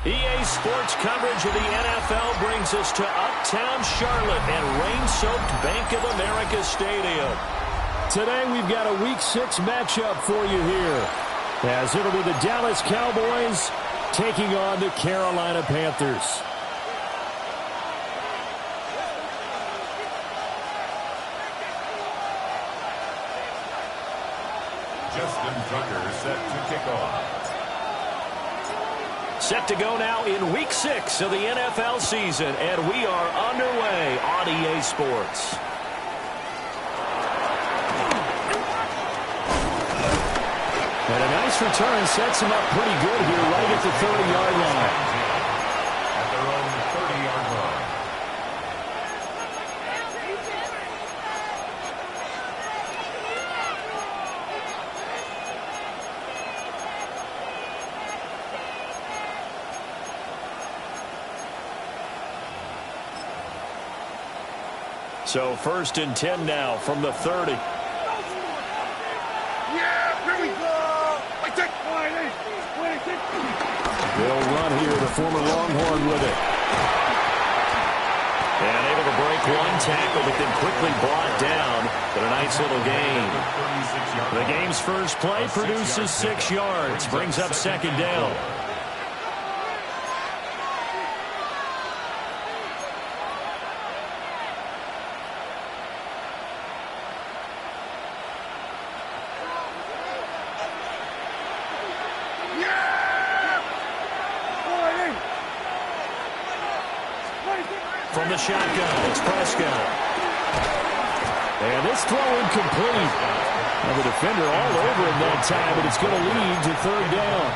EA Sports coverage of the NFL brings us to Uptown Charlotte and rain-soaked Bank of America Stadium. Today we've got a Week 6 matchup for you here, as it'll be the Dallas Cowboys taking on the Carolina Panthers. Justin Tucker set to kick off. Set to go now in Week 6 of the NFL season, and we are underway on EA Sports. And a nice return sets him up pretty good here right at the 30-yard line. At their own 30-yard line. So 1st and 10 now from the 30. Yeah, here we go. They'll run here, the former Longhorn with it. And able to break one tackle, but then quickly brought down. But a nice little gain. The game's first play produces 6 yards, brings up 2nd down. From the shotgun, it's Prescott. And this throw incomplete. Now the defender all over him that time, but it's going to lead to 3rd down.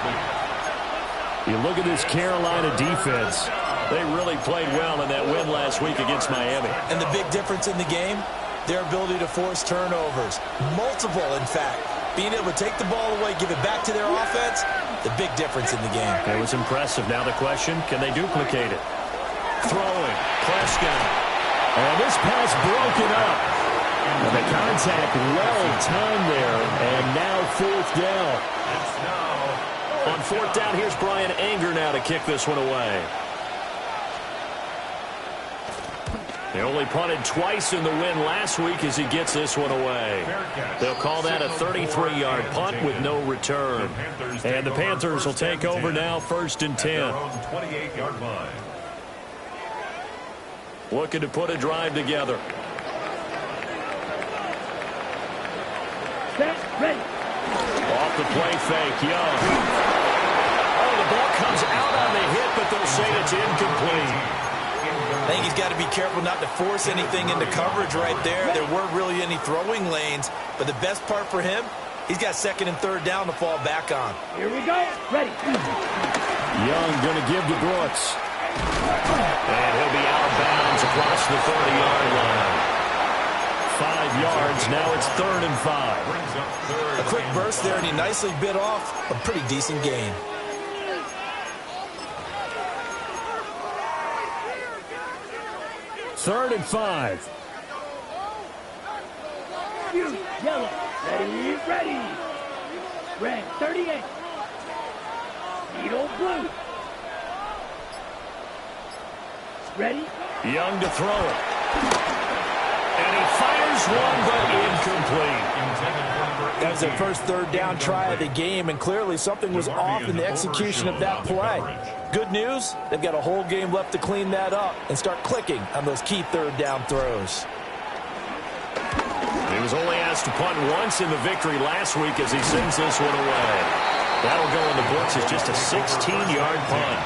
You look at this Carolina defense. They really played well in that win last week against Miami. And the big difference in the game, their ability to force turnovers. Multiple, in fact. Being able to take the ball away, give it back to their offense, the big difference in the game. It was impressive. Now the question, can they duplicate it? Throwing, Prescott. And this pass broken up. And the contact well timed there. And now 4th down. On 4th down, here's Brian Anger now to kick this one away. They only punted twice in the win last week as he gets this one away. They'll call that a 33-yard punt with no return. And the Panthers will take over now 1st and 10. 28-yard line. Looking to put a drive together. Set, ready. Off the play fake, Young. Oh, the ball comes out on the hit, but they'll say it's incomplete. I think he's got to be careful not to force anything into coverage right there. There weren't really any throwing lanes, but the best part for him, he's got 2nd and 3rd down to fall back on. Here we go. Ready. Young going to give to Brooks. And he'll be out of bounds across the 30-yard line. 5 yards, now it's 3rd and 5. A quick burst there, and he nicely bit off a pretty decent gain. Third and 5. Yellow. Ready, ready. Red, 38. Needle blue. Ready? Young to throw it. And he fires one, but incomplete. That was their first 3rd down try of the game, and clearly something was off in the execution of that play. Good news, they've got a whole game left to clean that up and start clicking on those key 3rd down throws. He was only asked to punt once in the victory last week as he sends this one away. That'll go in the books as just a 16-yard punt.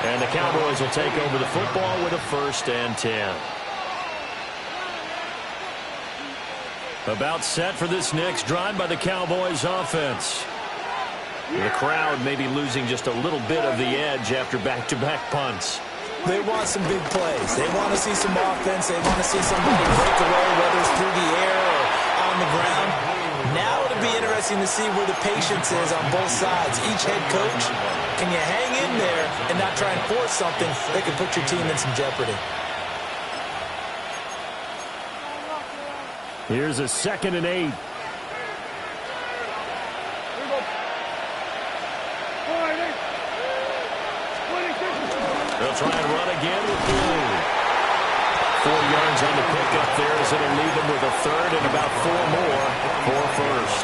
And the Cowboys will take over the football with a 1st and 10. About set for this next drive by the Cowboys offense. The crowd may be losing just a little bit of the edge after back-to-back punts. They want some big plays. They want to see some offense. They want to see somebody break away, whether it's through the air or on the ground. Now it'll be interesting to see where the patience is on both sides. Each head coach, can you hang in there and not try and force something that could put your team in some jeopardy? Here's a 2nd and 8. They'll try and run again with Blue. 4 yards on the pickup there as it'll leave them with a third and about 4 more for first.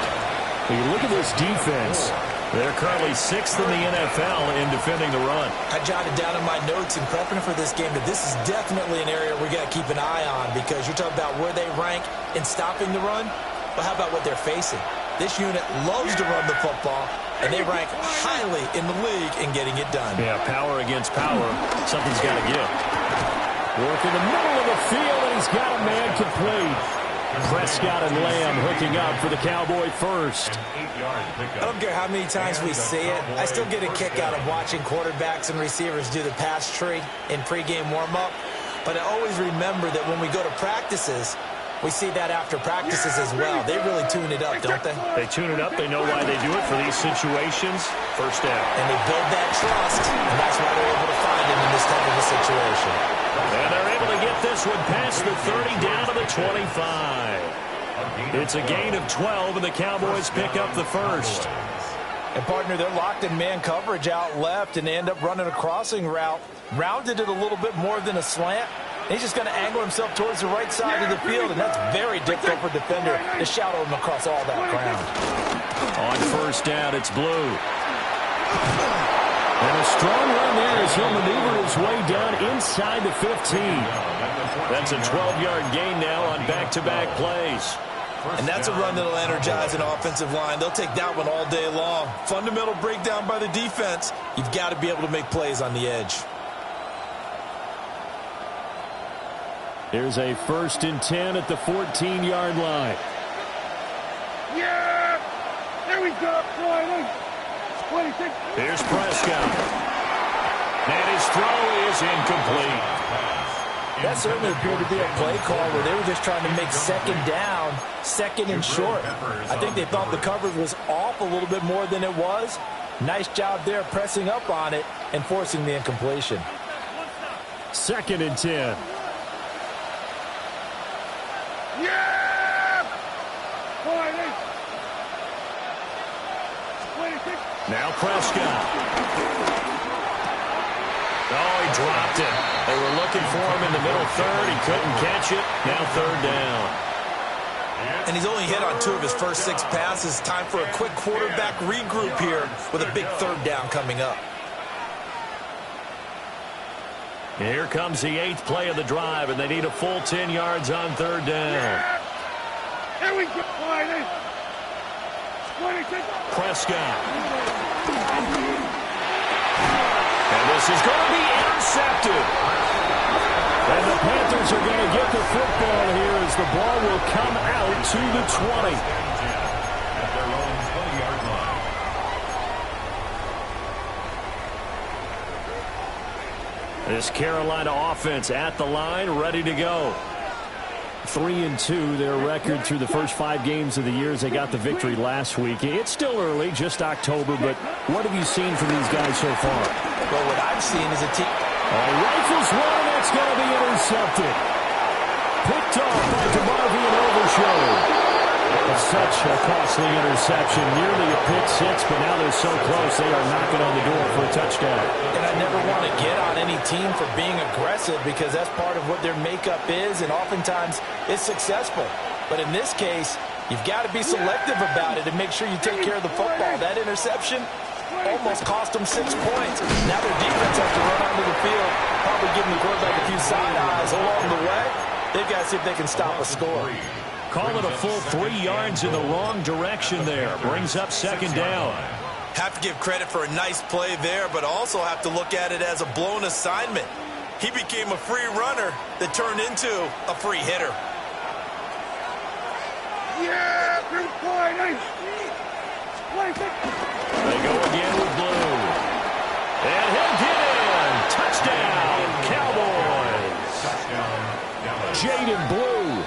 When you look at this defense, they're currently 6th in the NFL in defending the run. I jotted down in my notes in prepping for this game that this is definitely an area we got to keep an eye on, because you're talking about where they rank in stopping the run. But how about what they're facing? This unit loves to run the football, and they rank highly in the league in getting it done. Yeah, power against power. Something's got to give. Work in the middle of the field, and he's got a man complete. Prescott and Lamb hooking up for the Cowboy first. I don't care how many times we see it. I still get a kick out of watching quarterbacks and receivers do the pass tree in pregame warm-up. But I always remember that when we go to practices, we see that after practices as well. They really tune it up, don't they? They tune it up. They know why they do it for these situations. First down. And they build that trust, and that's why they're able to find him in this type of a situation. And they're able to get this one past the 30 down to the 25. It's a gain of 12, and the Cowboys pick up the first. And, partner, they're locked in man coverage out left, and they end up running a crossing route. Rounded it a little bit more than a slant. He's just going to angle himself towards the right side of the field, and that's very difficult for a defender to shadow him across all that ground. On first down, it's Blue. And a strong run there as he'll maneuver his way down inside the 15. That's a 12-yard gain now on back-to-back plays. And that's a run that'll energize an offensive line. They'll take that one all day long. Fundamental breakdown by the defense. You've got to be able to make plays on the edge. Here's a 1st and 10 at the 14-yard line. Yeah! There we go. 26. Here's Prescott. And his throw is incomplete. That certainly appeared to be a play call where they were just trying to make second down, second and short. I think they thought the coverage was off a little bit more than it was. Nice job there pressing up on it and forcing the incompletion. 2nd and 10. Yeah! 26. Now Prescott. Oh, he dropped it. They were looking for him in the middle third. He couldn't catch it. Now 3rd down. And he's only hit on 2 of his first 6 passes. Time for a quick quarterback regroup here with a big 3rd down coming up. Here comes the 8th play of the drive, and they need a full 10 yards on 3rd down. Here we go. 26. Prescott. And this is going to be intercepted. And the Panthers are going to get the football here as the ball will come out to the 20. At their own 20-yard line. This Carolina offense at the line, ready to go. 3-2, their record through the first 5 games of the year as they got the victory last week. It's still early, just October, but what have you seen from these guys so far? Well, what I've seen is a team. Rifles one, that's going to be intercepted. Picked off by DeMarvin and Overshown. Such a costly interception, nearly a pick 6, but now they're so close they are knocking on the door for a touchdown. And I never want to get on any team for being aggressive because that's part of what their makeup is, and oftentimes it's successful. But in this case, you've got to be selective about it and make sure you take care of the football. That interception almost cost them 6 points. Now their defense has to run onto the field, probably giving the quarterback a few side eyes along the way. They've got to see if they can stop a score. Call it a full 3 yards in the wrong direction there. Brings up 2nd down. Have to give credit for a nice play there, but also have to look at it as a blown assignment. He became a free runner that turned into a free hitter. Yeah! 26. They go again with Blue. And he'll get in. Touchdown, Cowboys. Jaden Blue,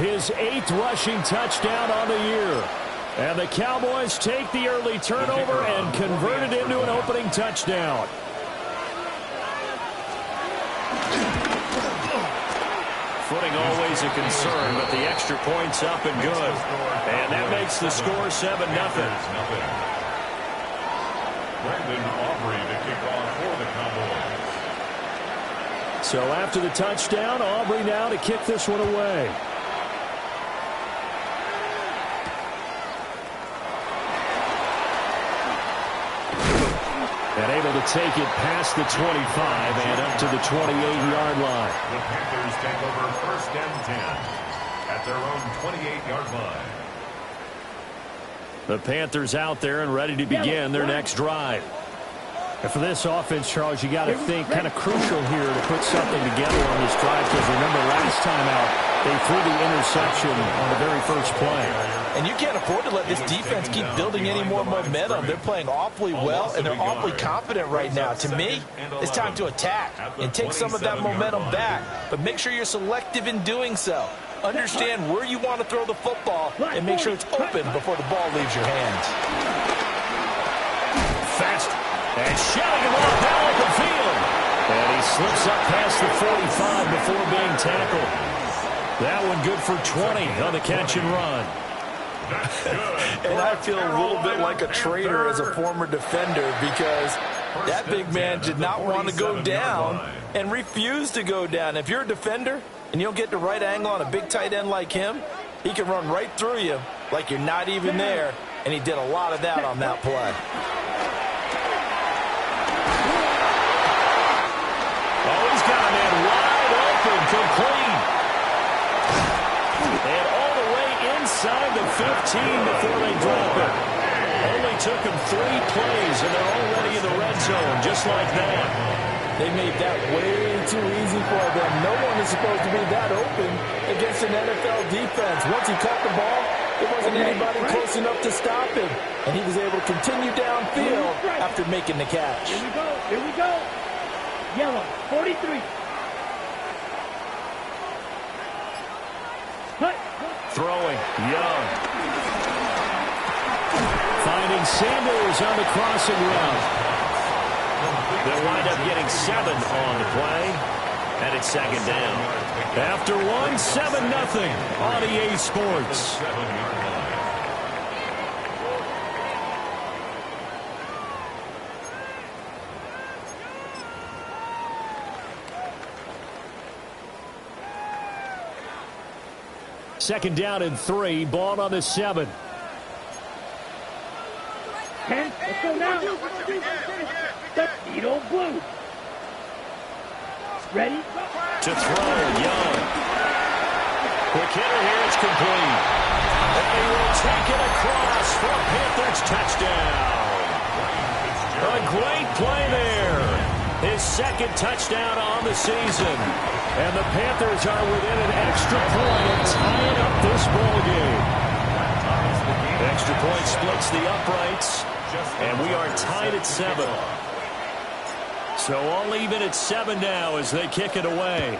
his 8th rushing touchdown on the year. And the Cowboys take the early turnover and convert it into an opening touchdown. Footing always a concern, but the extra point's up and good. And that makes the score 7-0. Brandon Aubrey to kick off for the Cowboys. So after the touchdown, Aubrey now to kick this one away. And able to take it past the 25 and up to the 28-yard line. The Panthers take over 1st and 10 at their own 28-yard line. The Panthers out there and ready to begin their next drive. And for this offense, Charles, you got to think kind of crucial here to put something together on this drive, because remember last time out, they threw the interception on the very first play. And you can't afford to let this defense keep building any more momentum. They're playing awfully well, and they're awfully confident right now. To me, it's time to attack and take some of that momentum back. But make sure you're selective in doing so. Understand where you want to throw the football and make sure it's open before the ball leaves your hands. Fast and shelling him off down the field. And he slips up past the 45 before being tackled. That one good for 20 on the catch and run. And I feel a little bit like a traitor as a former defender, because that big man did not want to go down and refused to go down. If you're a defender and you don't get the right angle on a big tight end like him, he can run right through you like you're not even there, and he did a lot of that on that play. Oh, he's got a man wide open, complete. And all the way inside the 15 before they drop it. Only took them 3 plays, and they're already in the red zone, just like that. They made that way too easy for them. No one is supposed to be that open against an NFL defense. Once he caught the ball, there wasn't anybody close enough to stop him, and he was able to continue downfield after making the catch. Here we go. Here we go. Yellow, 43. Throwing, Young. Finding Sanders on the crossing route. They'll wind up getting 7 on the play. And it's 2nd down. After 1, 7-0 on EA Sports. Second down and 3, ball on the 7. 10, let's go now. Tuxedo blue. Ready? To throw, Young. Quick hitter here, it's complete. And he will take it across for a Panthers touchdown. A great play there. His 2nd touchdown on the season. And the Panthers are within an extra point of tying up this ball game. Extra point splits the uprights, and we are tied at 7. So all even at 7 now as they kick it away.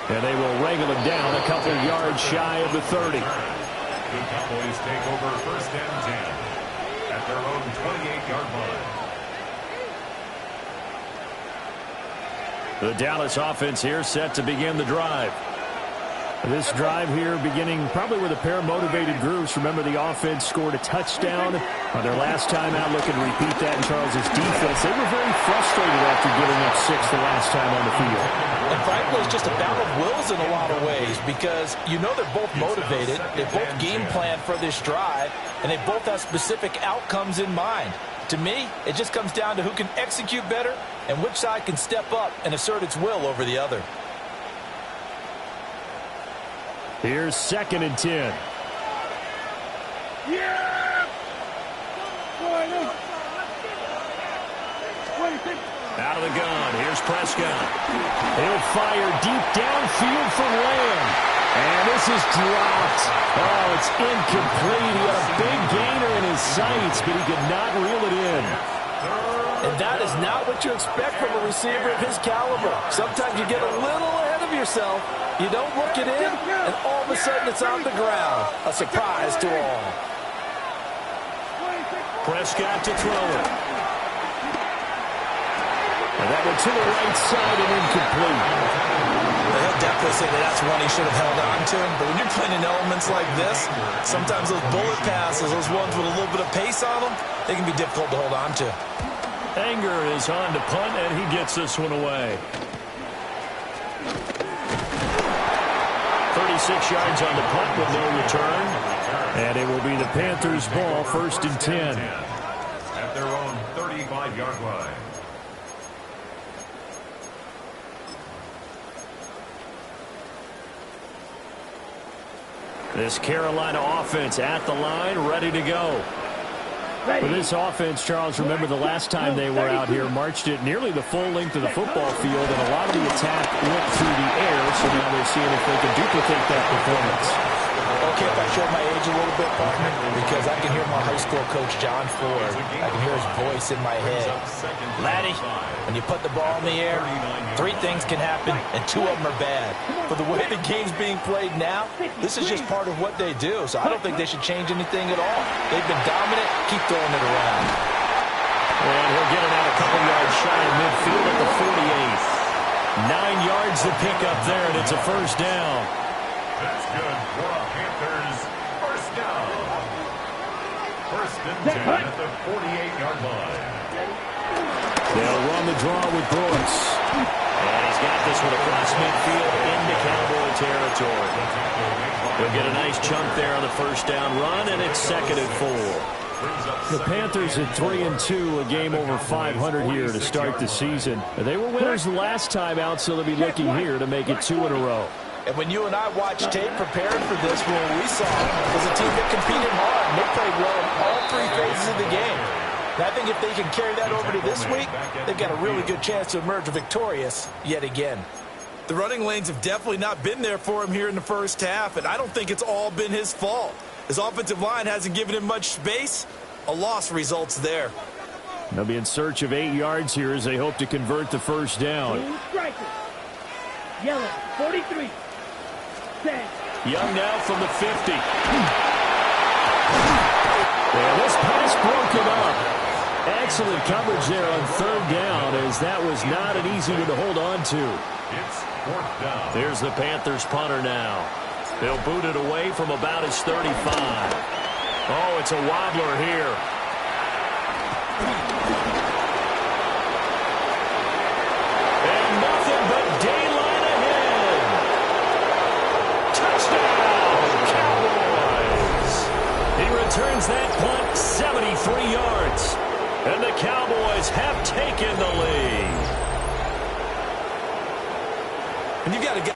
And they will wrangle him down a couple yards shy of the 30. The Cowboys take over 1st and 10 at their own 28-yard line. The Dallas offense here set to begin the drive. This drive here beginning probably with a pair of motivated groups. Remember, the offense scored a touchdown on their last time out. Looking to repeat that in Charles's defense. They were very frustrated after giving up 6 the last time on the field. And frankly, it's just a battle of wills in a lot of ways, because you know they're both motivated, they both game plan for this drive, and they both have specific outcomes in mind. To me, it just comes down to who can execute better and which side can step up and assert its will over the other. Here's 2nd and 10. Yeah! Out of the gun, here's Prescott. He'll fire deep downfield for Lamb. And this is dropped. Oh, it's incomplete. He had a big gainer in his sights, but he could not reel it in. And that is not what you expect from a receiver of his caliber. Sometimes you get a little ahead of yourself. You don't look it in, and all of a sudden it's on the ground. A surprise to all. Prescott to throw it. And that one to the right side and incomplete. The head would definitely say that that's one he should have held on to. But when you're playing in elements like this, sometimes those bullet passes, those ones with a little bit of pace on them, they can be difficult to hold on to. Anger is on to punt, and he gets this one away. 36 yards on the punt with no return. And it will be the Panthers' ball, 1st and 10. At their own 35-yard line. This Carolina offense at the line, ready to go. For this offense, Charles, remember the last time they were out here, marched it nearly the full length of the football field, and a lot of the attack went through the air, so now they're seeing if they can duplicate that performance. Okay, if I show my age a little bit, partner, because I can hear my high school coach, John Ford. I can hear his voice in my head. Laddie, when you put the ball in the air, 3 things can happen, and 2 of them are bad. For the way the game's being played now, this is just part of what they do, so I don't think they should change anything at all. They've been dominant. Keep throwing it around. And he'll get it out a couple yards shy of midfield at the 48th. 9 yards to pick up there, and it's a first down. That's good for a Panthers first down. 1st and 10 at the 48-yard line. They'll run the draw with Brooks. And he's got this one across midfield into Cowboy territory. He'll get a nice chunk there on the first down run, and it's 2nd and 4. The Panthers at 3-2, a game over 500 here to start the season. They were winners the last time out, so they'll be looking here to make it 2 in a row. And when you and I watched tape preparing for this, what we saw was a team that competed hard, and they played well in all 3 phases of the game. And I think if they can carry that over to this week, they've got a really good chance to emerge victorious yet again. The running lanes have definitely not been there for him here in the first half, and I don't think it's all been his fault. His offensive line hasn't given him much space. A loss results there. They'll be in search of 8 yards here as they hope to convert the first down. Yellow, 43. Young now from the 50. And this pass broken up. Excellent coverage there on 3rd down, as that was not an easy one to hold on to. It's 4th down. There's the Panthers punter now. They'll boot it away from about his 35. Oh, it's a wobbler here. And nothing but daylight ahead. Touchdown, Cowboys. He returns that punt 73 yards. And the Cowboys have taken the lead. And you got to get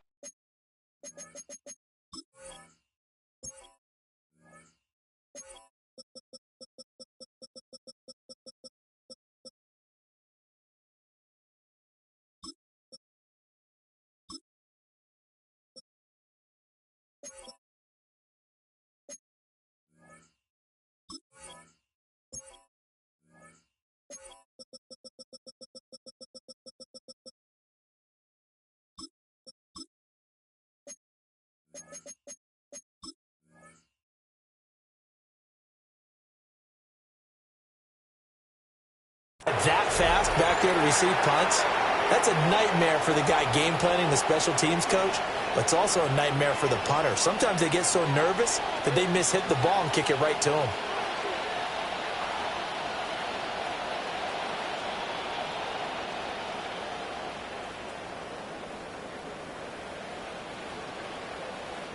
that fast back there to receive punts. That's a nightmare for the guy game planning, the special teams coach, but it's also a nightmare for the punter. Sometimes they get so nervous that they miss-hit the ball and kick it right to him.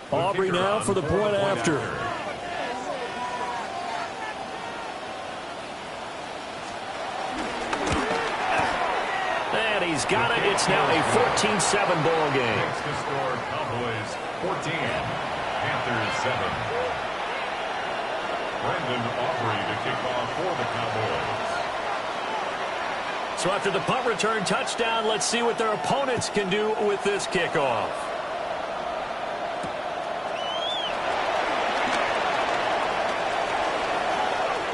Aubrey now for the point after. And he's got it. It's now a 14-7 ball game. Next to score, Cowboys 14, Panthers 7. Brandon Aubrey to kick off for the Cowboys. So after the punt return touchdown, let's see what their opponents can do with this kickoff.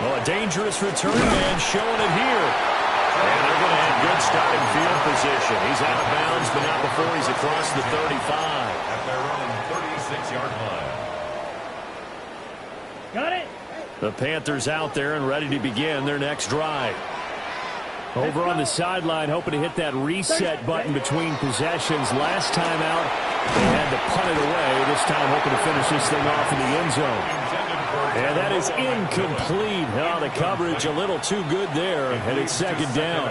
Well, a dangerous return man showing it here. And they're going to have good starting field position. He's out of bounds, but not before he's across the 35. At their own 36-yard line. Got it. The Panthers out there and ready to begin their next drive. Over on the sideline, hoping to hit that reset button between possessions. Last time out, They had to punt it away, this time hoping to finish this thing off in the end zone. And that is incomplete. Oh, the coverage a little too good there, and it's second down.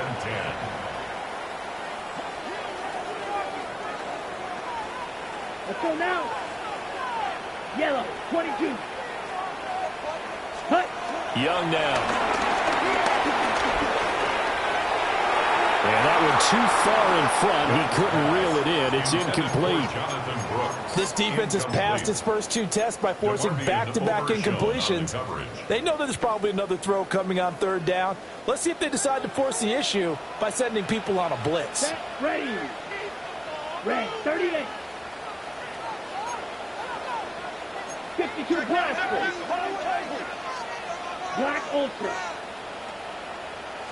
Let's go now. Yellow, 22. Cut. Young now. And that one too far in front. He couldn't reel it in. It's incomplete. This defense has passed its first two tests by forcing back-to-back incompletions. They know that there's probably another throw coming on third down. Let's see if they decide to force the issue by sending people on a blitz. Set, ready. Red, 38. 52 Blaster. Black Ultra.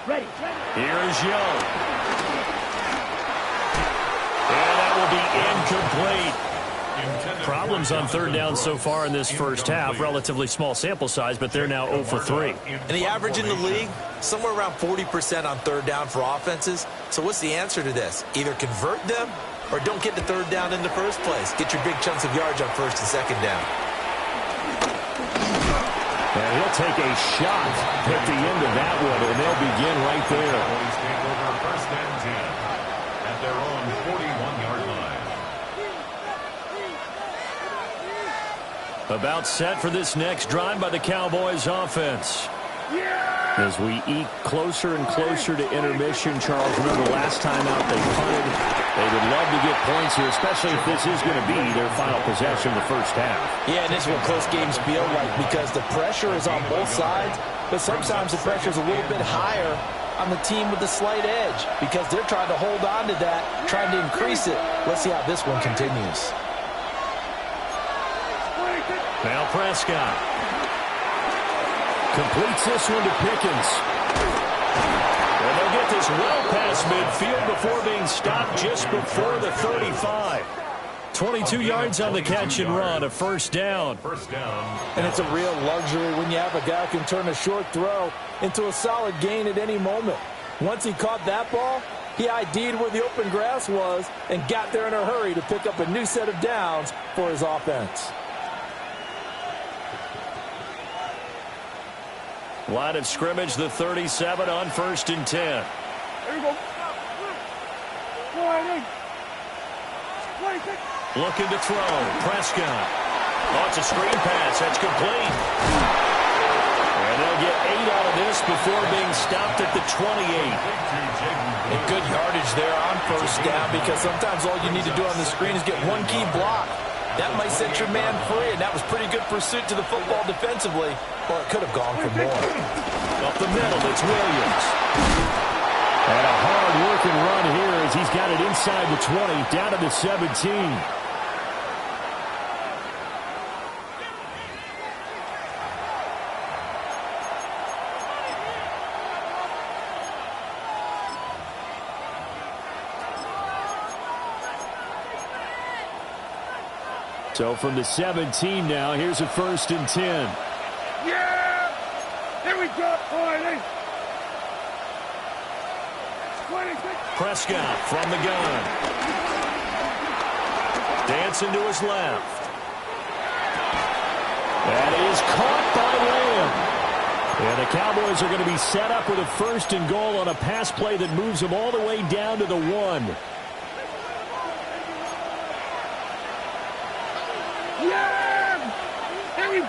Ready. Here's Young. And that will be incomplete. Problems on third down so far in this first half. Relatively small sample size, but they're now 0 for 3. And the average in the league, somewhere around 40% on third down for offenses. So what's the answer to this? Either convert them or don't get the third down in the first place. Get your big chunks of yards on first and second down. And he'll take a shot at the end of that one, and they'll begin right there. First and 10 at their own 41-yard line. About set for this next drive by the Cowboys offense. As we eke closer and closer to intermission, Charles, remember last time out they punted. They would love to get points here, especially if this is going to be their final possession of the first half. Yeah, and this is what close games feel like because the pressure is on both sides, but sometimes the pressure is a little bit higher on the team with the slight edge because they're trying to hold on to that, trying to increase it. Let's see how this one continues. Now Prescott completes this one to Pickens. And they'll get this well past midfield before being stopped just before the 35. 22 yards on the catch and run, a first down. And it's a real luxury when you have a guy who can turn a short throw into a solid gain at any moment. Once he caught that ball, he ID'd where the open grass was and got there in a hurry to pick up a new set of downs for his offense. Line of scrimmage, the 37 on first and 10. There we go. Looking to throw. Prescott. Oh, it's a screen pass. That's complete. And they'll get 8 out of this before being stopped at the 28. And good yardage there on first down because sometimes all you need to do on the screen is get one key block. That might set your man free, and that was pretty good pursuit to the football defensively, or it could have gone for more. Up the middle, it's Williams. And a hard-working run here as he's got it inside the 20, down to the 17. So from the 17 now, here's a first and 10. Yeah! Here we go. Prescott from the gun. Dancing to his left. That is caught by Lamb. And the Cowboys are going to be set up with a first and goal on a pass play that moves them all the way down to the 1. Yeah! Here we go.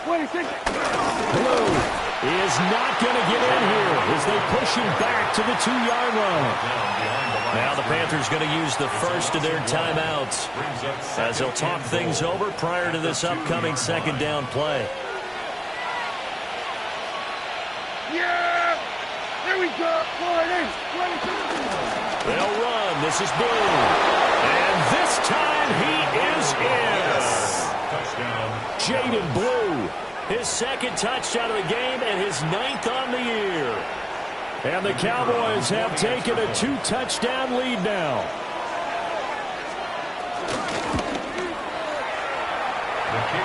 Blue is not going to get in here as they push him back to the 2-yard line. Now the Panthers going to use the first of their timeouts as they'll talk things over prior to this upcoming second down play. Yeah! Here we go. They'll run. This is Blue. And this time he is in. Jaden Blue, his second touchdown of the game and his 9th on the year. And the Cowboys have taken a 2-touchdown lead now.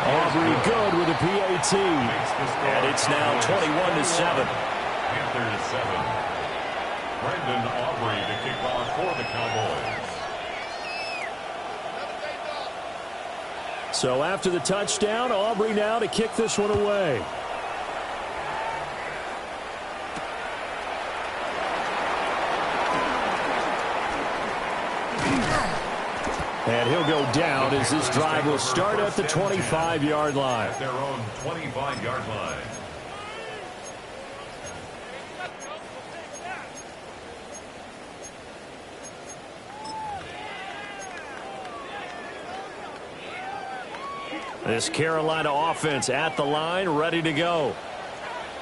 Aubrey good with a PAT. And it's now 21-7. Brandon Aubrey to kick off for the Cowboys. So after the touchdown, Aubrey now to kick this one away. And he'll go down as this drive will start at the 25-yard line. At their own 25-yard line. This Carolina offense at the line, ready to go.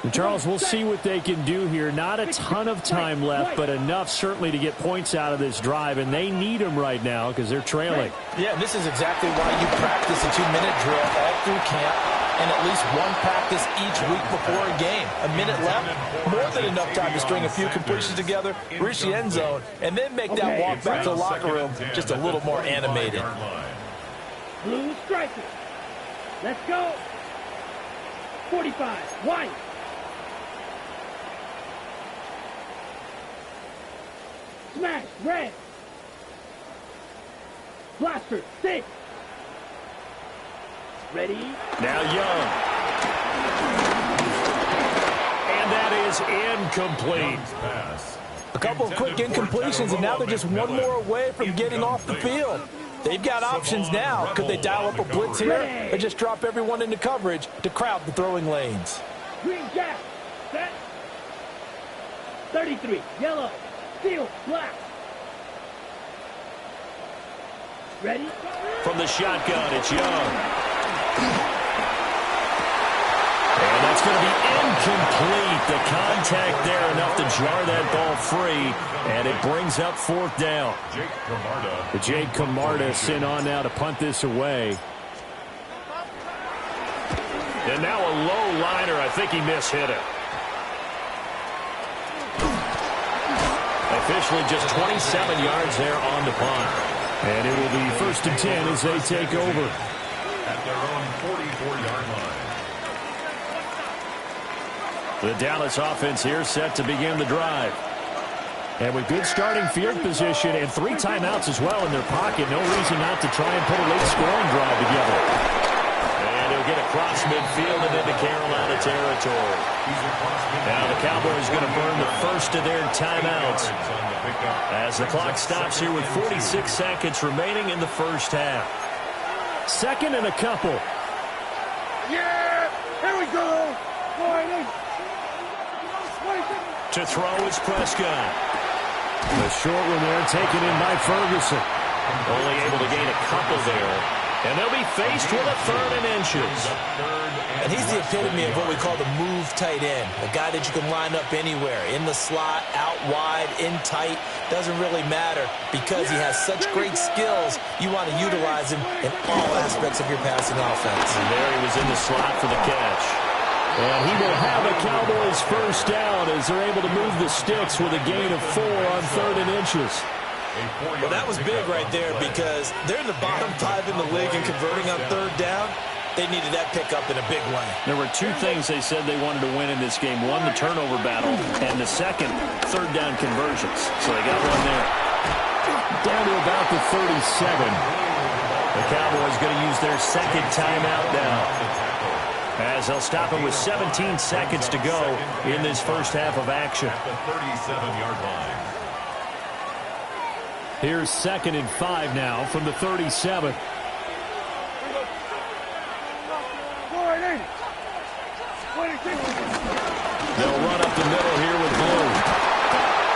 And Charles, we'll see what they can do here. Not a ton of time left, but enough certainly to get points out of this drive, and they need them right now because they're trailing. Yeah, this is exactly why you practice a 2-minute drill all through camp and at least one practice each week before a game. A minute left, more than enough time to string a few completions together, reach the end zone, and then make that walk back to the locker room just a little more animated. Blue striker. Let's go. 45. White. Smash. Red. Blaster. 6. Ready. Now Young. And that is incomplete. A couple of quick incompletions, and now they're just one more away from getting off the field. They've got options now. Could they dial up a blitz here or just drop everyone into coverage to crowd the throwing lanes? Green jack. Set. 33. Yellow. Steel. Black. Ready? From the shotgun, it's Young. And that's going to be incomplete. The contact there enough to jar that ball free, and it brings up 4th down. Jake Camarda sent on now to punt this away. And now a low liner. I think he mishit it. Officially just 27 yards there on the punt. And it will be 1st and 10 as they take over. At their own 44-yard line. The Dallas offense here set to begin the drive. And with good starting field position and 3 timeouts as well in their pocket, no reason not to try and put a late scoring drive together. And he'll get across midfield and into Carolina territory. Now the Cowboys going to burn the first of their timeouts as the clock stops here with 46 seconds remaining in the first half. 2nd and a couple. Yeah! Here we go! To throw is Prescott. The short one there taken in by Ferguson. Only able to gain a couple there. And they'll be faced with a 3rd and inches. And he's the epitome of what we call the move tight end. A guy that you can line up anywhere. In the slot, out wide, in tight. Doesn't really matter because he has such great skills. You want to utilize him in all aspects of your passing offense. And there he was in the slot for the catch. And he will have a Cowboys 1st down as they're able to move the sticks with a gain of 4 on 3rd and inches. Well, that was big right there because they're in the bottom 5 in the league and converting on 3rd down. They needed that pickup in a big way. There were 2 things they said they wanted to win in this game. One, the turnover battle, and the second, 3rd down conversions. So they got one there. Down to about the 37. The Cowboys going to use their 2nd timeout now, as they'll stop it with 17 seconds to go in this first half of action. At the 37-yard line. Here's 2nd and 5 now from the 37. They'll run up the middle here with Blue.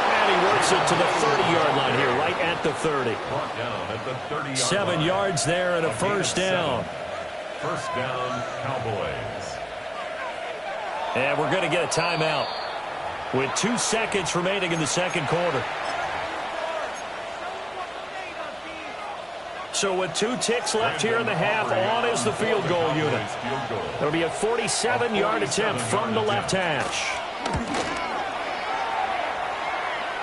And he works it to the 30-yard line here, right at the 30. Brought down at the 30-yard 7 line. yards there and a 1st down. 1st down, Cowboys. And we're going to get a timeout with 2 seconds remaining in the 2nd quarter. So with 2 ticks left here in the half, on is the field goal unit. It'll be a 47-yard attempt from the left hash.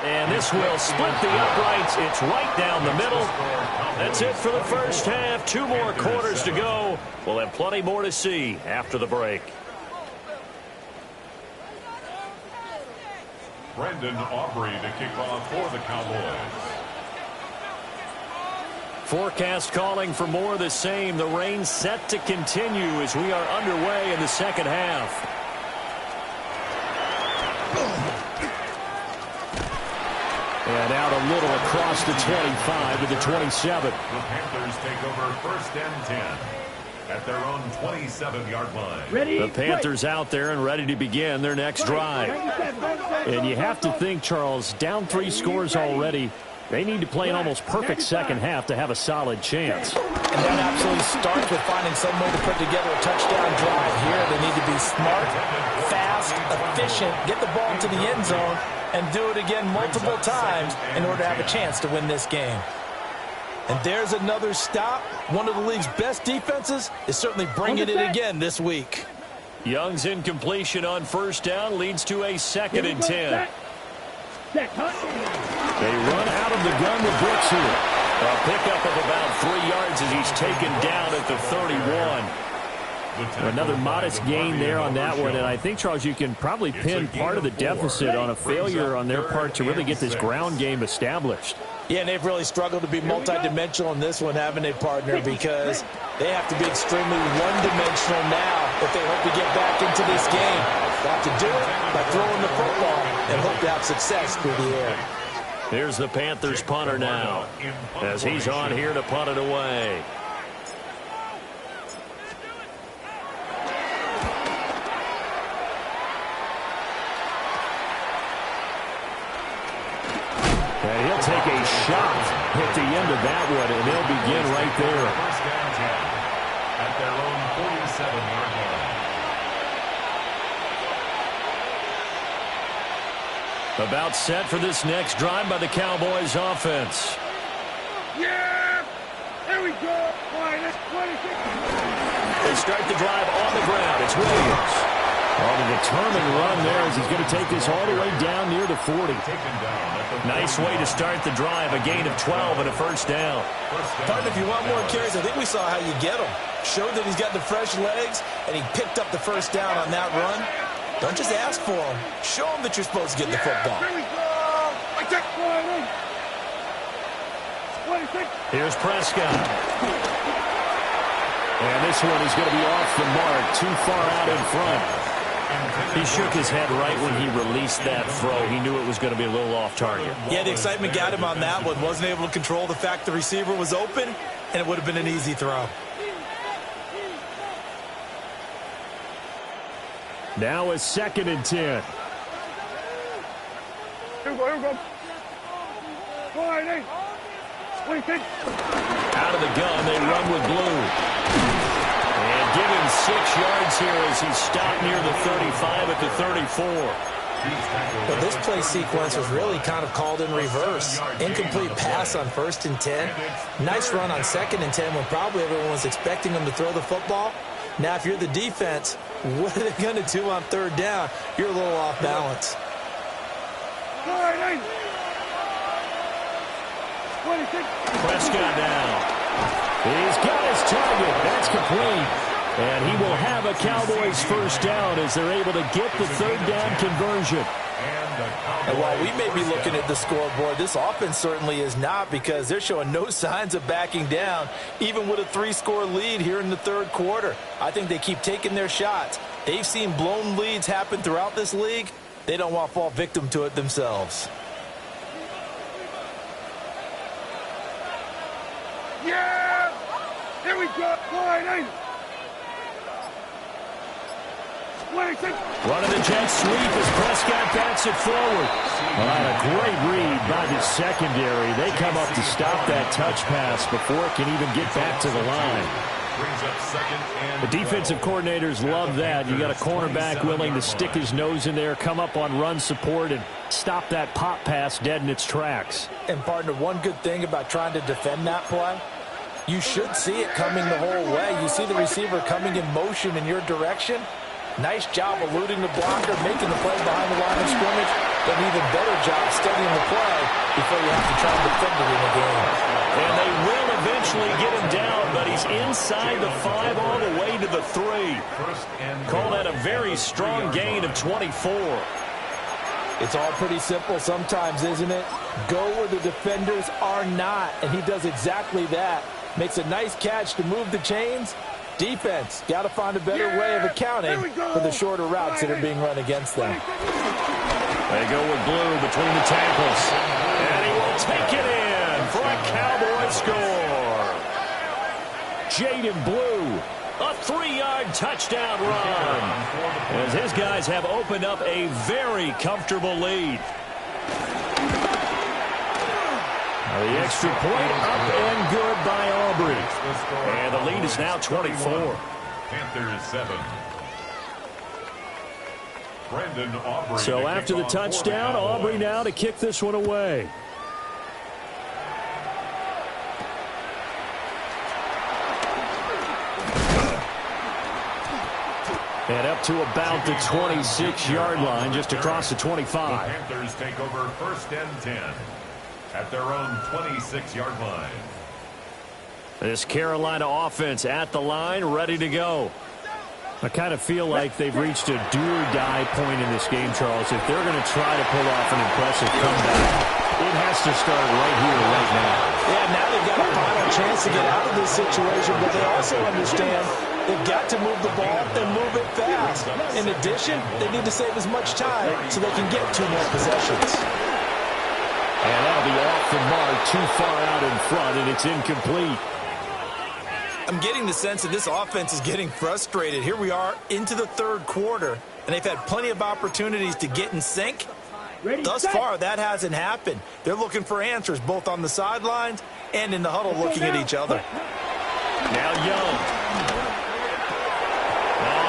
And this will split the uprights. It's right down the middle. That's it for the first half. 2 more quarters to go. We'll have plenty more to see after the break. Brendan Aubrey to kick off for the Cowboys. Forecast calling for more of the same. The rain set to continue as we are underway in the second half. And out a little across the 25 to the 27. The Panthers take over 1st and 10 at their own 27-yard line. Ready? The Panthers out there and ready to begin their next drive. And you have to think, Charles, down 3 scores already. They need to play an almost perfect second half to have a solid chance. And that absolutely starts with finding some way to put together a touchdown drive here. They need to be smart, fast, efficient, get the ball to the end zone, and do it again multiple times in order to have a chance to win this game. And there's another stop. One of the league's best defenses is certainly bringing it again this week. Young's incompletion on 1st down leads to a 2nd and 10. They run out of the gun with Brooks here. A pickup of about 3 yards as he's taken down at the 31. Another modest gain there on that one, and I think, Charles, you can probably pin part of the deficit on a failure on their part to really get this ground game established. Yeah, and they've really struggled to be multidimensional in this one, haven't they, partner? Because they have to be extremely one-dimensional now if they hope to get back into this game. They have to do it by throwing the football and hope to have success through the air. Here's the Panthers punter now as he's on here to punt it away. And he'll take a shot at the end of that one, and they'll begin right there. 1st and 10 at their own 47-yard line. About set for this next drive by the Cowboys offense. Yeah! There we go! Minus 26. They start the drive on the ground. It's Williams. On a determined run there as he's going to take this all the way down near the 40. Nice way to start the drive. A gain of 12 and a 1st down. Partner, if you want more carries, I think we saw how you get him. Showed that he's got the fresh legs, and he picked up the 1st down on that run. Don't just ask for him. Show him that you're supposed to get the football. Here we go! I check 26. Here's Prescott. And this one is going to be off the mark, too far out in front. He shook his head right when he released that throw. He knew it was going to be a little off target. Yeah, the excitement got him on that one. Wasn't able to control the fact the receiver was open, and it would have been an easy throw. Now a 2nd and 10. Here we go, here we go. 26. Out of the gun, they run with Blue. And give him 6 yards here as he's stopped near the 35 at the 34. But this play sequence was really kind of called in reverse. Incomplete pass on 1st and 10. Nice run on 2nd and 10 when probably everyone was expecting him to throw the football. Now, if you're the defense, what are they going to do on 3rd down? You're a little off balance. 26. Prescott down. He's got his target. That's complete. And he will have a Cowboys 1st down as they're able to get the 3rd down conversion. And while we may be looking at the scoreboard, this offense certainly is not, because they're showing no signs of backing down, even with a 3-score lead here in the 3rd quarter. I think they keep taking their shots. They've seen blown leads happen throughout this league. They don't want to fall victim to it themselves. Yeah! Here we go! 26. Running the jet sweep as Prescott bats it forward. All right, a great read by the secondary. They come up to stop that touch pass before it can even get back to the line. The defensive coordinators love that. You got a cornerback willing to stick his nose in there, come up on run support, and stop that pop pass dead in its tracks. And, partner, one good thing about trying to defend that play, you should see it coming the whole way. You see the receiver coming in motion in your direction. Nice job eluding the blocker, making the play behind the line of scrimmage, but an even better job studying the play before you have to try and defend it in the game. And they will eventually get him down, but he's inside the 5 all the way to the 3. Call that a very strong gain of 24. It's all pretty simple sometimes, isn't it? Go where the defenders are not, and he does exactly that. Makes a nice catch to move the chains. Defense, got to find a better way of accounting for the shorter routes that are being run against them. They go with Blue between the tackles. And he will take it in for a Cowboy score. Jaden Blue, a 3-yard touchdown run, as his guys have opened up a very comfortable lead. The extra point up and good by Aubrey. And the lead is now 24. Panthers 7. Brandon Aubrey. So after the touchdown, Aubrey now to kick this one away. And up to about the 26-yard line, just across the 25. The Panthers take over 1st and 10 at their own 26-yard line. This Carolina offense at the line, ready to go. I kind of feel like they've reached a do-or-die point in this game, Charles. If they're going to try to pull off an impressive comeback, it has to start right here, right now. Yeah, now they've got a final chance to get out of this situation, but they also understand they've got to move the ball and move it fast. In addition, they need to save as much time so they can get 2 more possessions. And that'll be off the mark, too far out in front, and it's incomplete. I'm getting the sense that this offense is getting frustrated. Here we are into the 3rd quarter, and they've had plenty of opportunities to get in sync. Thus far, that hasn't happened. They're looking for answers both on the sidelines and in the huddle looking at each other. Now Young.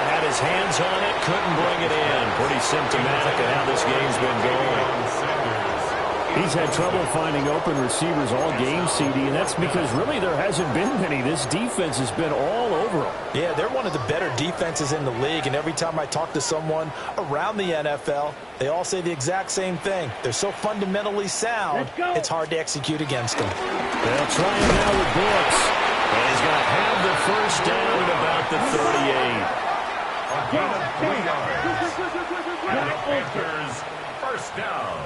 Had his hands on it, couldn't bring it in. Pretty symptomatic of how this game's been going. He's had trouble finding open receivers all game, CD, and that's because really there hasn't been many. This defense has been all over him. Yeah, they're one of the better defenses in the league, and every time I talk to someone around the NFL, they all say the exact same thing. They're so fundamentally sound, it's hard to execute against them. They'll try him now with Brooks. And he's going to have the first down at about the 38. A gain of 3 yards. And the Panthers first down.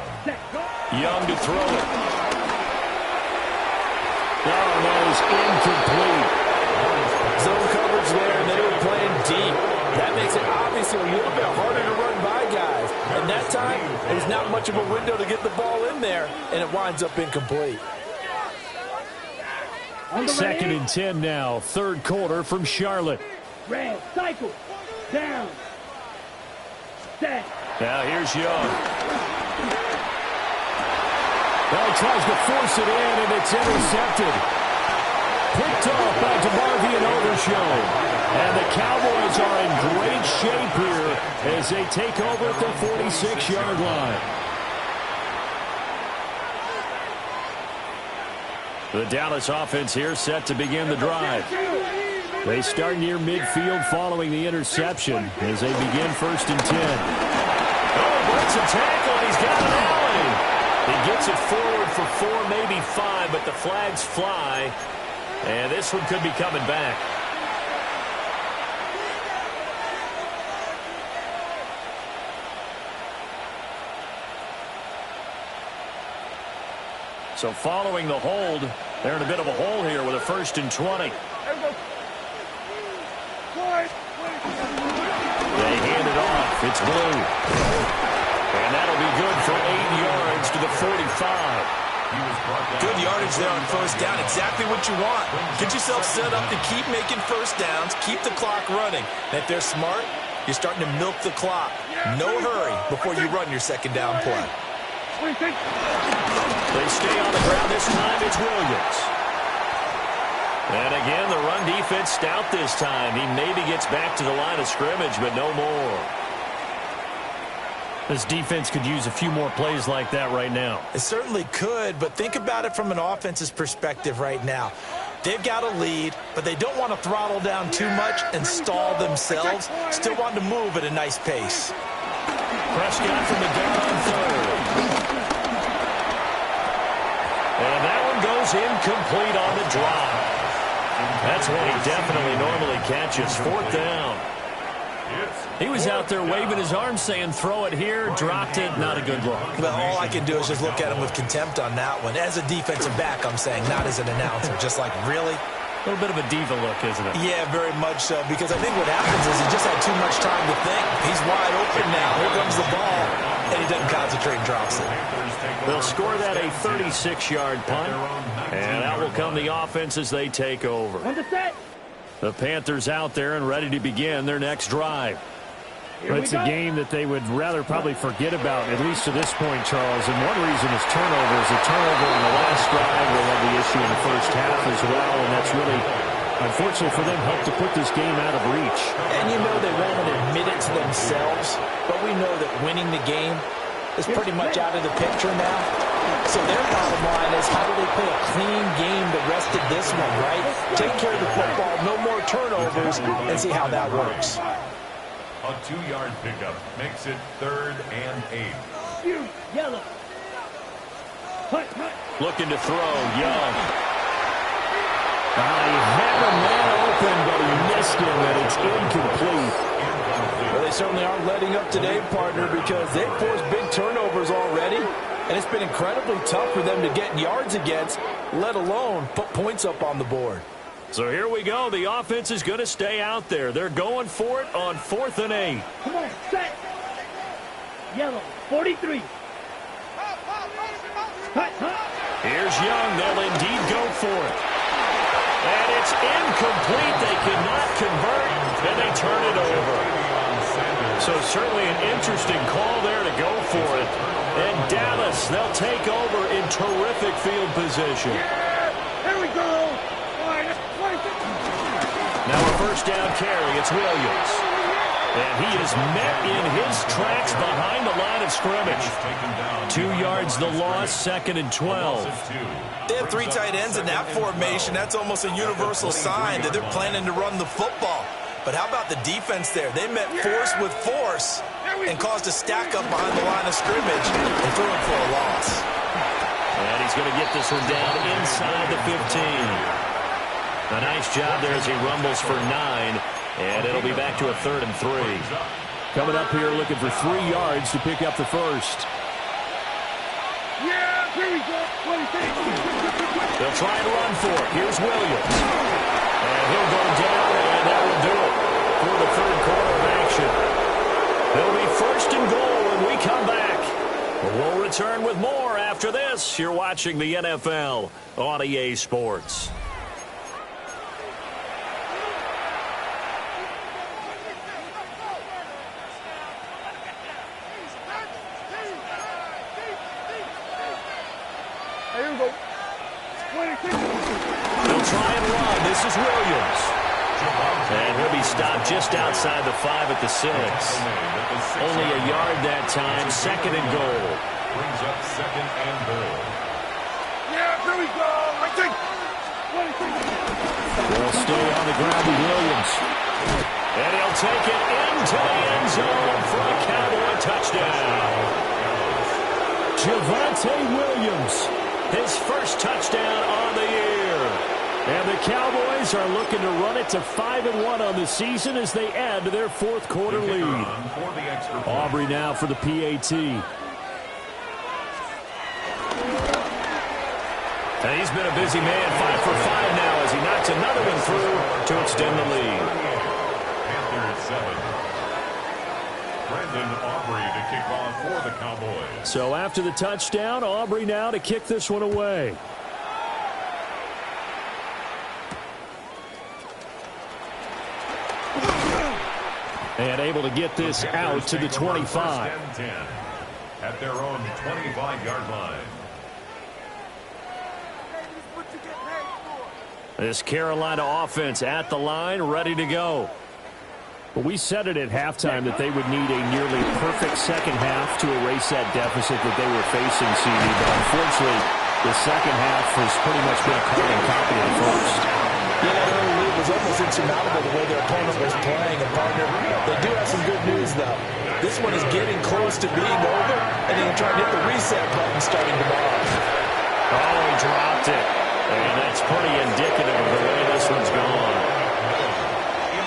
Young to throw it. Oh, that is incomplete. Zone coverage there, and they were playing deep. That makes it obviously a little bit harder to run by guys. And that time, there's not much of a window to get the ball in there, and it winds up incomplete. 2nd and 10 now, 3rd quarter from Charlotte. Red, cycle, down, set. Now here's Young. Well, he tries to force it in, and it's intercepted. Picked off by DeMarvion Overshown. And the Cowboys are in great shape here as they take over at the 46-yard line. The Dallas offense here set to begin the drive. They start near midfield following the interception as they begin 1st and 10. Oh, breaks a tackle, and he's got an alley. He gets it forward for 4, maybe 5, but the flags fly. And this one could be coming back. So following the hold, they're in a bit of a hole here with a 1st and 20. They hand it off. It's Blue. And that'll be good for 8 yards to the 45. Good yardage there on 1st down. Exactly what you want. Get yourself set up to keep making 1st downs, keep the clock running. And if they're smart, you're starting to milk the clock. No hurry before you run your 2nd down play. They stay on the ground this time. It's Williams. And again, the run defense stout this time. He maybe gets back to the line of scrimmage, but no more. This defense could use a few more plays like that right now. It certainly could, but think about it from an offense's perspective right now. They've got a lead, but they don't want to throttle down too much and stall themselves. Still want to move at a nice pace. Prescott from the gun on 3rd. And that one goes incomplete on the drop. That's one he definitely normally catches. 4th down. He was out there waving his arms saying, throw it here, dropped it, not a good look. Well, all I can do is just look at him with contempt on that one. As a defensive back, I'm saying, not as an announcer. Just like, really? A little bit of a diva look, isn't it? Yeah, very much so, because I think what happens is he just had too much time to think. He's wide open now. Here comes the ball, and he doesn't concentrate and drops it. They'll score that a 36-yard punt, and out will come the offense as they take over. On the set. The Panthers out there and ready to begin their next drive. It's a game that they would rather probably forget about, at least to this point, Charles. And one reason is turnovers. A turnover in the last drive. They had the issue in the first half as well, and that's really, unfortunately for them, helped to put this game out of reach. And you know they won't admit it to themselves, but we know that winning the game is pretty much out of the picture now. So their bottom line is, how do they play a clean game the rest of this one, right? Take care of the football, no more turnovers, and see how that works. A 2-yard pickup makes it 3rd and 8. Yellow. Hunt. Looking to throw, Young. He had a man open, but he missed him, and it's incomplete. Well, they certainly aren't letting up today, partner, because they've forced big turnovers already, and it's been incredibly tough for them to get yards against, let alone put points up on the board. So here we go. The offense is going to stay out there. They're going for it on 4th and 8. Come on, set. Yellow, 43. Here's Young. They'll indeed go for it. And it's incomplete. They cannot convert, and they turn it over. So certainly an interesting call there to go for it. And Dallas, they'll take over in terrific field position. Here we go. Now a first down carry. It's Williams. And he is met in his tracks behind the line of scrimmage. 2 yards the loss, 2nd and 12. They have 3 tight ends in that formation. That's almost a universal sign that they're planning to run the football. But how about the defense there? They met force with force and caused a stack up behind the line of scrimmage and threw him for a loss. And he's going to get this one down inside the 15. A nice job there as he rumbles for 9, and it'll be back to a 3rd and 3. Coming up here looking for 3 yards to pick up the first. Yeah, here we go. They'll try and run for it. Here's Williams. And he'll go down, and that will do it for the 3rd quarter of action. It'll be 1st and goal when we come back. We'll return with more after this. You're watching the NFL on EA Sports. They'll try and run. This is Williams. And he'll be stopped just outside the 5 at the 6. Only a yard that time. 2nd and goal. Brings up 2nd and goal. Yeah, here we go. They'll stay on the ground with Williams. And he'll take it into the end zone for a Cowboy touchdown. Javonte Williams. His first touchdown on the year. And the Cowboys are looking to run it to 5-1 on the season as they add to their 4th quarter lead. Aubrey now for the PAT. And he's been a busy man, 5 for 5 now as he knocks another one through to extend the lead. Panthers 7. Brandon Aubrey to kick off for the Cowboys. So after the touchdown, Aubrey now to kick this one away. And able to get this out to the 25. At their own 25-yard line. This Carolina offense at the line, ready to go. Well, we said it at halftime that they would need a nearly perfect second half to erase that deficit that they were facing, CD. But unfortunately, the second half has pretty much been a carbon copy of the first. Yeah, that early lead was almost insurmountable the way their opponent was playing. And, partner, they do have some good news, though. This one is getting close to being over, and they'll try to hit the reset button starting tomorrow. Oh, he dropped it. And that's pretty indicative of the way this one's gone.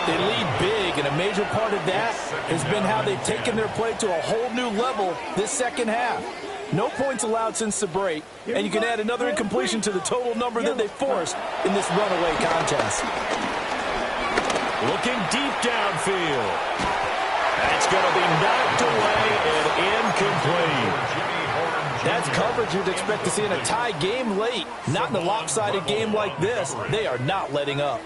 They lead big, and a major part of that has been how they've taken their play to a whole new level this second half. No points allowed since the break, and you can add another incompletion to the total number that they forced in this runaway contest. Looking deep downfield. That's going to be knocked away and incomplete. That's coverage you'd expect to see in a tie game late. Not in a lopsided game like this. They are not letting up.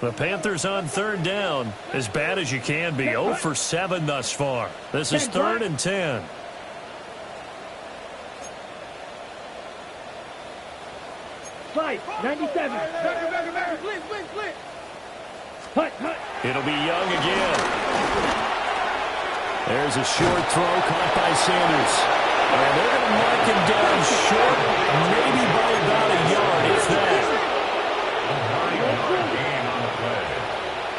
The Panthers on third down, as bad as you can be. 0 for 7 thus far. This is 3rd and 10. Five, 97. It'll be Young again. There's a short throw caught by Sanders. And they're going to mark him down short, maybe by about a yard, if that. Gain on the play.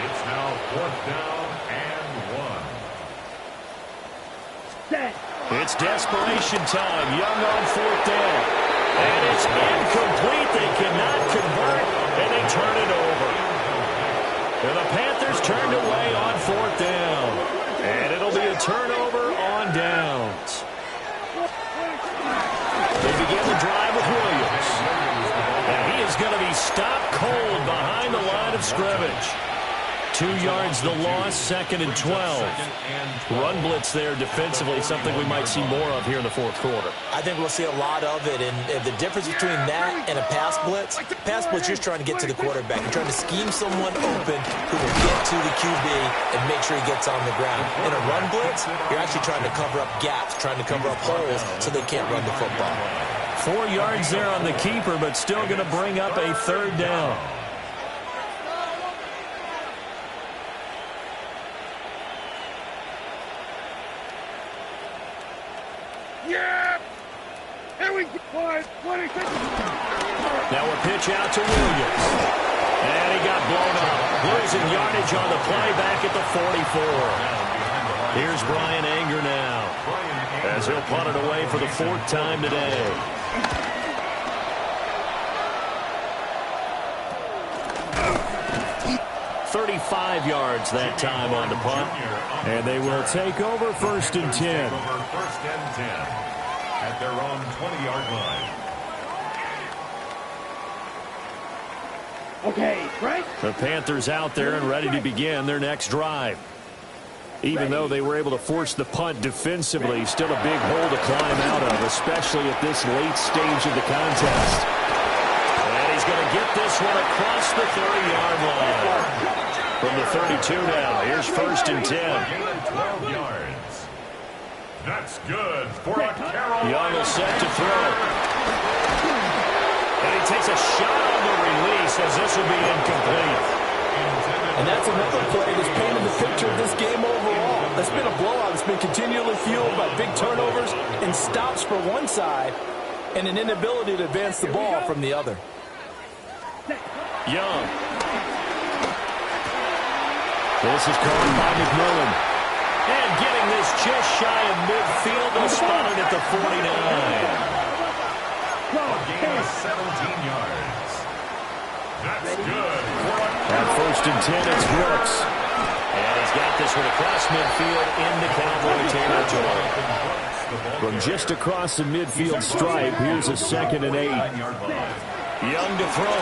It's now 4th down and 1. Set. It's desperation time. Young on 4th down. And it's incomplete. They cannot convert, and they turn it over. And the Panthers turned away on 4th down. And it'll be a turnover on downs. They begin the drive with Williams. And he is going to be stopped cold behind the line of scrimmage. 2 yards the loss, 2nd and 12. Run blitz there defensively, something we might see more of here in the 4th quarter. I think we'll see a lot of it, and the difference between that and a pass blitz, you're just trying to get to the quarterback. You're trying to scheme someone open who will get to the QB and make sure he gets on the ground. In a run blitz, you're actually trying to cover up gaps, trying to cover up holes so they can't run the football. 4 yards there on the keeper, but still going to bring up a 3rd down. Now a pitch out to Williams. And he got blown up. Losing yardage on the play back at the 44. Here's Brian Anger now, as he'll punt it away for the 4th time today. "35 yards that time on the punt. And they will take over 1st and 10. First and 10 at their own 20-yard line. Okay, right? The Panthers out there and ready to begin their next drive. Even though they were able to force the punt defensively, still a big hole to climb out of, especially at this late stage of the contest. And he's going to get this one across the 30-yard line. From the 32 now, here's 1st and 10. 12 yards. That's good for a Carolina. Young is set to throw. And he takes a shot on the release as this will be incomplete. And that's another play that's painted the picture of this game overall. It's been a blowout. It's been continually fueled by big turnovers and stops for one side and an inability to advance the ball from the other. Young. This is caught by McMillan. And getting this just shy of midfield, they'll spot it at the 49. Gain of 17 yards. That's good. At 1st and 10, it's Brooks. And he's got this one across midfield into Cowboy territory. From just across the midfield stripe, here's a 2nd and 8. Young to throw.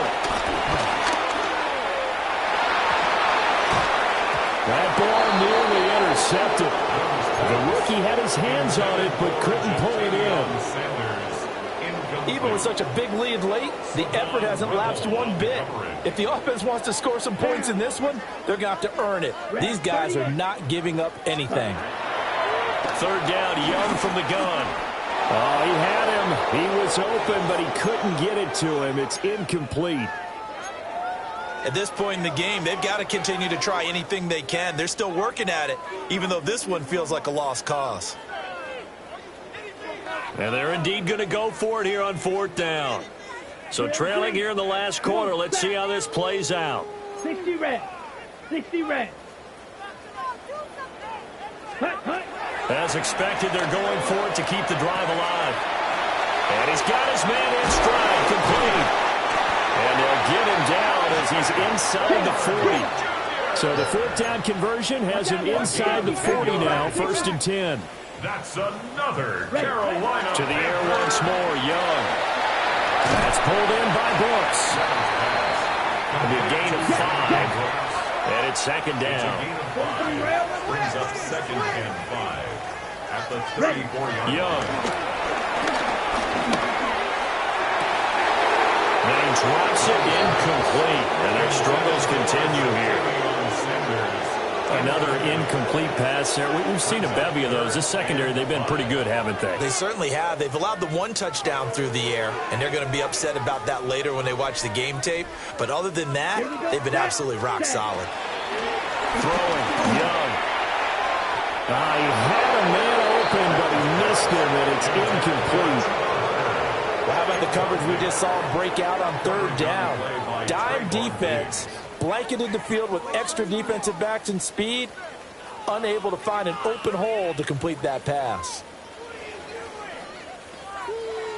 That ball nearly intercepted. The rookie had his hands on it, but couldn't pull it in. Even with such a big lead late, the effort hasn't lapsed one bit. If the offense wants to score some points in this one, they're going to have to earn it. These guys are not giving up anything. 3rd down, Young from the gun. Oh, he had him. He was open, but he couldn't get it to him. It's incomplete. At this point in the game, they've got to continue to try anything they can. They're still working at it, even though this one feels like a lost cause. And they're indeed going to go for it here on 4th down. So trailing here in the last quarter, let's see how this plays out. 60 red. 60 red. As expected, they're going for it to keep the drive alive. And he's got his man in stride, complete. And they'll get him down as he's inside the 40. So the fourth down conversion has him inside the 40 now, 1st and 10. That's another Carolina. To the air once more, Young. That's pulled in by Brooks. It'll be a gain of 5. And it's 2nd down. Brings up 2nd and 5 at the 34-yard line. Young. Then he drops it incomplete. And their struggles continue here. Another incomplete pass there. We've seen a bevy of those. This secondary, they've been pretty good, haven't they? They certainly have. They've allowed the 1 touchdown through the air, and they're going to be upset about that later when they watch the game tape. But other than that, they've been absolutely rock solid. Throwing. Young. He had a man open, but he missed him, and it's incomplete. Well, how about the coverage we just saw break out on 3rd down? Dime defense. Blanketed the field with extra defensive backs and speed, unable to find an open hole to complete that pass.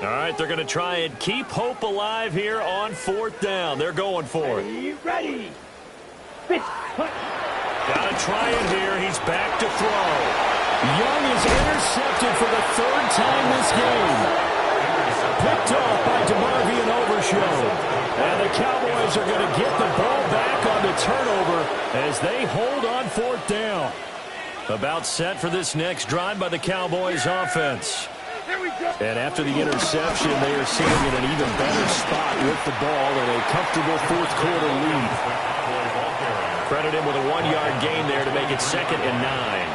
All right, they're going to try and keep hope alive here on 4th down. They're going for it. Ready. Got to try it here. He's back to throw. Young is intercepted for the 3rd time this game. Picked off by DeMarvion Overshow. And the Cowboys are going to get the ball back on the turnover as they hold on 4th down. About set for this next drive by the Cowboys offense. And after the interception, they are sitting in an even better spot with the ball and a comfortable 4th quarter lead. Credit him with a 1-yard gain there to make it 2nd and 9.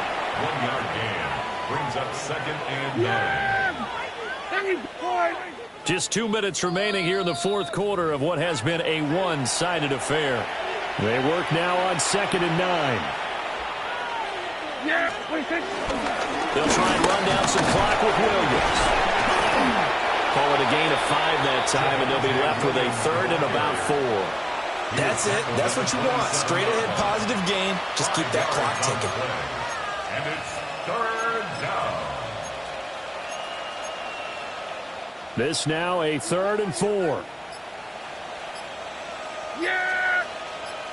1-yard gain brings up 2nd and 9. Just 2 minutes remaining here in the 4th quarter of what has been a one-sided affair. They work now on 2nd and 9. They'll try and run down some clock with Williams. Call it a gain of 5 that time, and they'll be left with a 3rd and about 4. That's it. That's what you want. Straight ahead positive gain. Just keep that clock ticking. And it's 3rd down. This now a 3rd and 4. Yeah!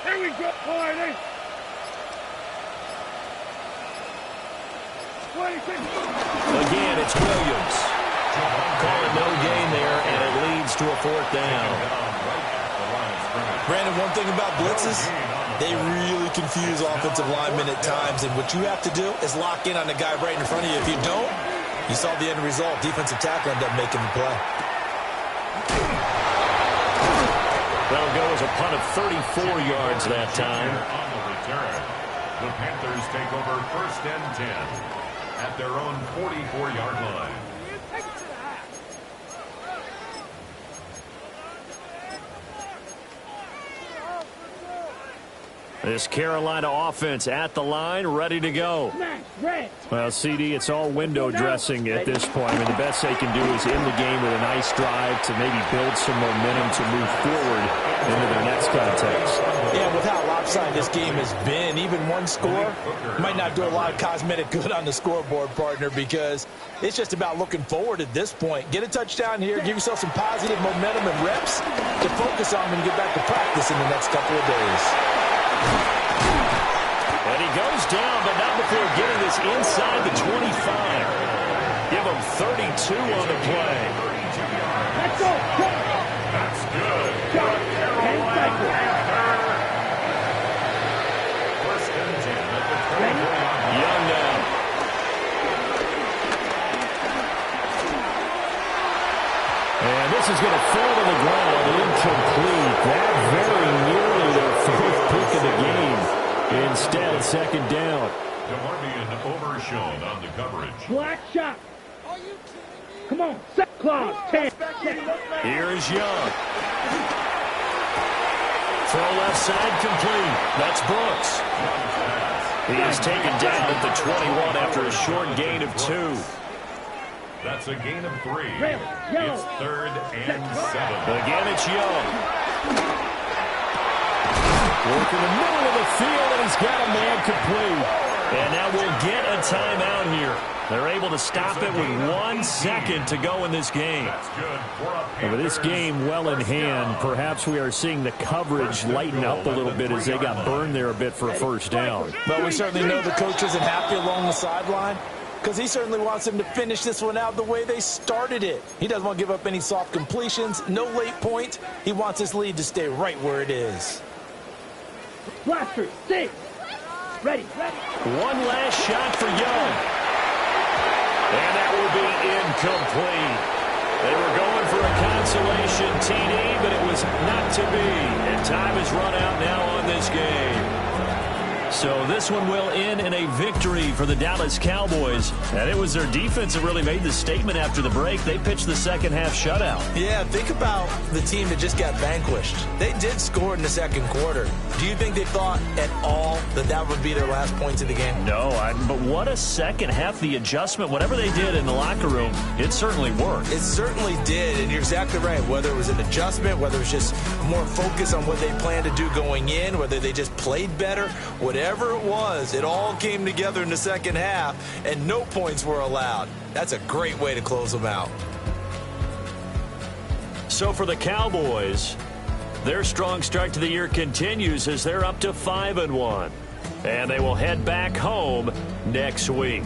Here we go, party! 26. Again, it's Williams. Call it no gain there, and it leads to a 4th down. Brandon, one thing about blitzes, they really confuse offensive linemen at times, and what you have to do is lock in on the guy right in front of you. If you don't, you saw the end result. Defensive tackle ended up making the play. That'll go as a punt of 34 yards that time. On the return, the Panthers take over 1st and 10 at their own 44-yard line. This Carolina offense at the line, ready to go. Well, CD, it's all window dressing at this point. I mean, the best they can do is end the game with a nice drive to maybe build some momentum to move forward into their next contest. Yeah, with how lopsided this game has been, even one score might not do a lot of cosmetic good on the scoreboard, partner, because it's just about looking forward at this point. Get a touchdown here, give yourself some positive momentum and reps to focus on when you get back to practice in the next couple of days. And he goes down, but not before getting this inside the 25. Give him 32 on the play. Let's go. That's good. Carolina Panther. 1st and 10 at the 24-yard line. Young now. And this is going to fall to the ground, incomplete. That very nearly their 4th pick of the game. Instead, 2nd down. DeMarvion Overshown on the coverage. Black shot. Come on. Set clock. 10. Here is Young. Throw left side complete. That's Brooks. He is taken down at the 21 after a short gain of 2. That's a gain of 3. Yellow. It's 3rd and 7. Again, it's Young. Work in the middle of the field, and he's got a man complete. And now we'll get a timeout here. They're able to stop it with 1 second to go in this game. With this game well in hand, perhaps we are seeing the coverage lighten up a little bit as they got burned there a bit for a first down. But we certainly know the coach isn't happy along the sideline because he certainly wants them to finish this one out the way they started it. He doesn't want to give up any soft completions, no late points. He wants his lead to stay right where it is. Blaster, stay. Ready. One last shot for Young. And that will be incomplete. They were going for a consolation TD, but it was not to be. And time is run out now on this game. So this one will end in a victory for the Dallas Cowboys. And it was their defense that really made the statement after the break. They pitched the second half shutout. Yeah, think about the team that just got vanquished. They did score in the second quarter. Do you think they thought at all that that would be their last points of the game? No, but what a second half. The adjustment, whatever they did in the locker room, it certainly worked. It certainly did, and you're exactly right. Whether it was an adjustment, whether it was just more focus on what they planned to do going in, whether they just played better, whatever it was, it all came together in the second half, and no points were allowed. That's a great way to close them out. So for the Cowboys, their strong start to the year continues as they're up to 5-1. And they will head back home next week.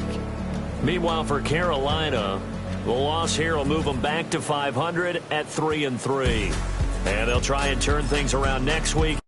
Meanwhile, for Carolina, the loss here will move them back to 500 at 3-3. And they'll try and turn things around next week.